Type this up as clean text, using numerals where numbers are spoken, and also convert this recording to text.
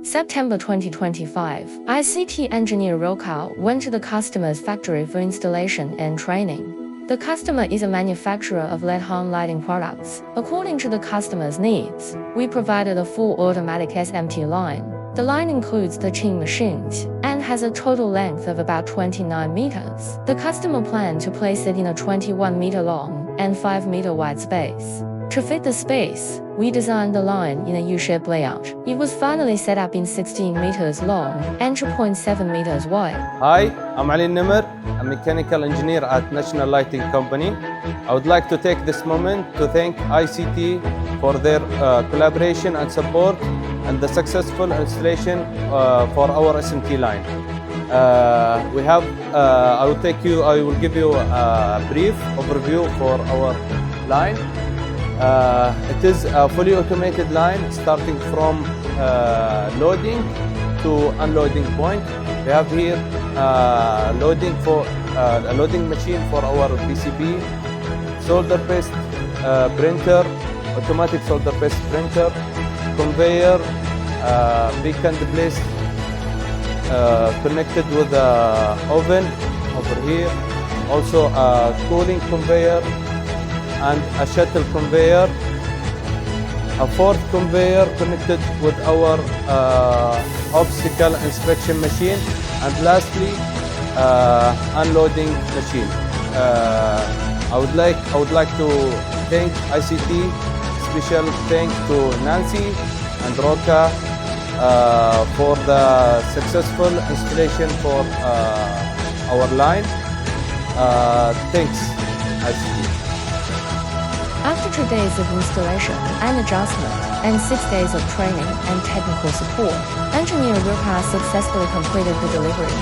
September 2025, I.C.T engineer Roka went to the customer's factory for installation and training. The customer is a manufacturer of LED-hung lighting products. According to the customer's needs, we provided a full automatic SMT line. The line includes the chin machines and has a total length of about 29 meters. The customer planned to place it in a 21-meter long and 5-meter wide space. To fit the space, we designed the line in a U-shaped layout. It was finally set up in 16 meters long and 2.7 meters wide. Hi, I'm Ali Nimr, a mechanical engineer at National Lighting Company. I would like to take this moment to thank I.C.T for their collaboration and support and the successful installation for our SMT line. I will give you a brief overview for our line. It is a fully automated line starting from loading to unloading point. We have here a loading machine for our PCB, solder paste printer, automatic solder paste printer, conveyor, beacon place connected with the oven over here. Also a cooling conveyor and a shuttle conveyor, a fourth conveyor connected with our obstacle inspection machine, and lastly unloading machine. I would like to thank I.C.T. Special thank to Nancy and Roka for the successful installation for our line. Thanks, I.C.T. After 2 days of installation and adjustment and 6 days of training and technical support, engineer Roka successfully completed the delivery.